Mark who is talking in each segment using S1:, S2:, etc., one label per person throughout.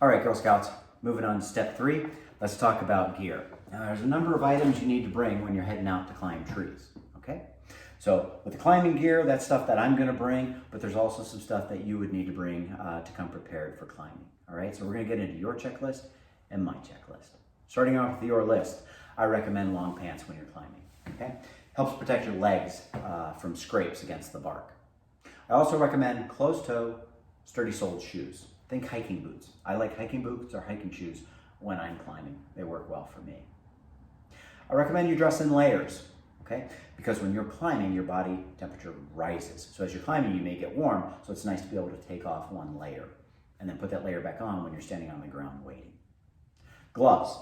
S1: All right, Girl Scouts, moving on to step 3, let's talk about gear. Now, there's a number of items you need to bring when you're heading out to climb trees, okay? So with the climbing gear, that's stuff that I'm gonna bring, but there's also some stuff that you would need to bring to come prepared for climbing, all right? So we're gonna get into your checklist and my checklist. Starting off with your list, I recommend long pants when you're climbing, okay? Helps protect your legs from scrapes against the bark. I also recommend closed-toe, sturdy-soled shoes. Think hiking boots. I like hiking boots or hiking shoes when I'm climbing. They work well for me. I recommend you dress in layers, okay? Because when you're climbing, your body temperature rises. So as you're climbing, you may get warm, so it's nice to be able to take off one layer and then put that layer back on when you're standing on the ground waiting. Gloves.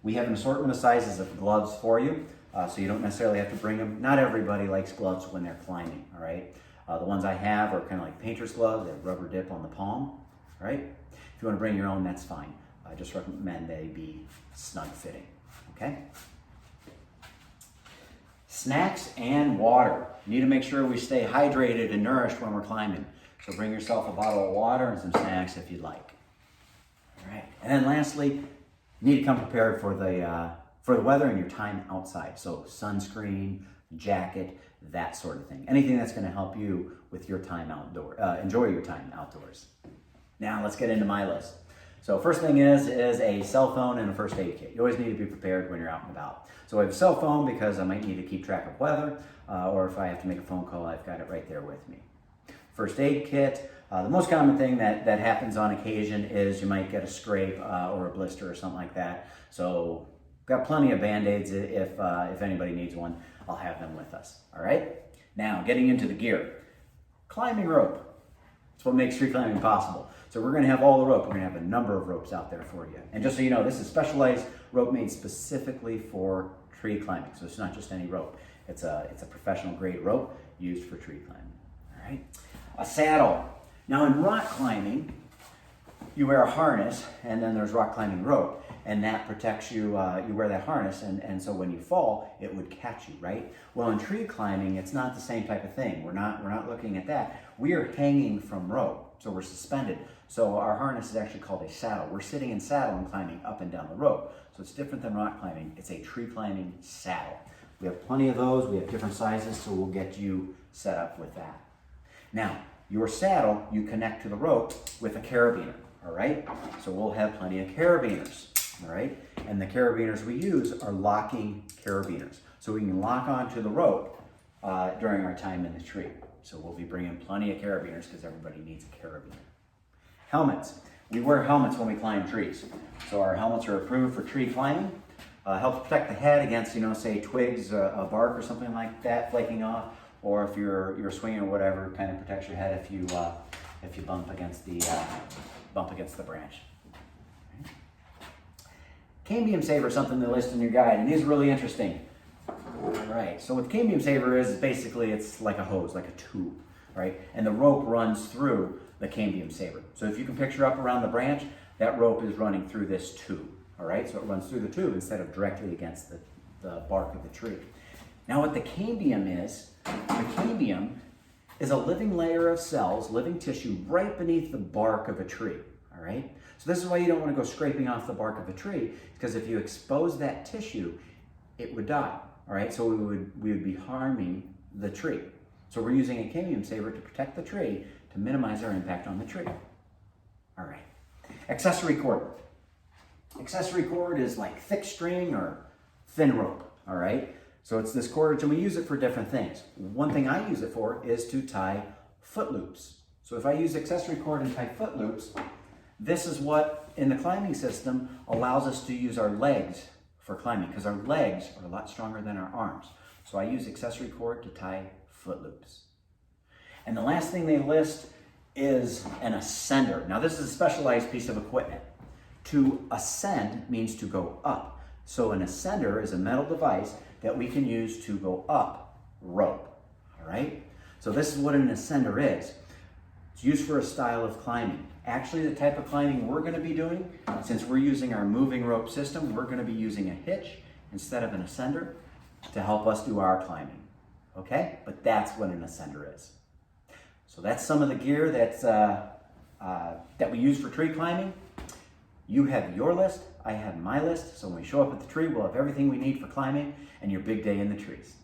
S1: We have an assortment of sizes of gloves for you, so you don't necessarily have to bring them. Not everybody likes gloves when they're climbing, all right? The ones I have are kind of like painter's gloves. They have rubber dip on the palm. Right? If you want to bring your own, that's fine. I just recommend they be snug fitting, okay? Snacks and water. You need to make sure we stay hydrated and nourished when we're climbing. So bring yourself a bottle of water and some snacks if you'd like. All right. And then lastly, you need to come prepared for the weather and your time outside. So sunscreen, jacket, that sort of thing. Anything that's going to help you with your time outdoors. Enjoy your time outdoors. Now let's get into my list. So first thing is a cell phone and a first aid kit. You always need to be prepared when you're out and about. So I have a cell phone because I might need to keep track of weather, or if I have to make a phone call, I've got it right there with me. First aid kit. The most common thing that happens on occasion is you might get a scrape or a blister or something like that. So got plenty of Band-Aids if anybody needs one. I'll have them with us. All right. Now getting into the gear. Climbing rope. It's what makes tree climbing possible. So we're going to have all the rope. We're going to have a number of ropes out there for you. And just so you know, this is specialized rope made specifically for tree climbing. So it's not just any rope. It's a professional grade rope used for tree climbing. All right. A saddle. Now in rock climbing, you wear a harness and then there's rock climbing rope. And that protects you, you wear that harness, and so when you fall, it would catch you, right? Well, in tree climbing, it's not the same type of thing. We're not looking at that. We are hanging from rope, so we're suspended. So our harness is actually called a saddle. We're sitting in saddle and climbing up and down the rope. So it's different than rock climbing. It's a tree climbing saddle. We have plenty of those. We have different sizes, so we'll get you set up with that. Now, your saddle, you connect to the rope with a carabiner, all right? So we'll have plenty of carabiners. All right, and the carabiners we use are locking carabiners. So we can lock onto the rope during our time in the tree. So we'll be bringing plenty of carabiners because everybody needs a carabiner. Helmets. We wear helmets when we climb trees. So our helmets are approved for tree climbing. Helps protect the head against, say twigs, a bark or something like that flaking off, or if you're swinging or whatever, kind of protects your head if you bump against the branch. Cambium Saver is something they list in your guide, and these are really interesting. All right, so what Cambium Saver is basically it's like a hose, like a tube, right? And the rope runs through the Cambium Saver. So if you can picture up around the branch, that rope is running through this tube, all right? So it runs through the tube instead of directly against the bark of the tree. Now what the cambium is a living layer of cells, living tissue right beneath the bark of a tree, all right? So this is why you don't want to go scraping off the bark of a tree, because if you expose that tissue, it would die, all right? So we would be harming the tree. So we're using a Cambium Saver to protect the tree, to minimize our impact on the tree. All right. Accessory cord. Accessory cord is like thick string or thin rope, all right? So it's this cordage, and we use it for different things. One thing I use it for is to tie foot loops. So if I use accessory cord and tie foot loops, this is what, in the climbing system, allows us to use our legs for climbing, because our legs are a lot stronger than our arms. So I use accessory cord to tie foot loops. And the last thing they list is an ascender. Now this is a specialized piece of equipment. To ascend means to go up. So an ascender is a metal device that we can use to go up rope, all right? So this is what an ascender is. It's used for a style of climbing. Actually, the type of climbing we're going to be doing, since we're using our moving rope system, we're going to be using a hitch instead of an ascender to help us do our climbing, okay? But that's what an ascender is. So that's some of the gear that we use for tree climbing. You have your list, I have my list, so when we show up at the tree, we'll have everything we need for climbing and your big day in the trees.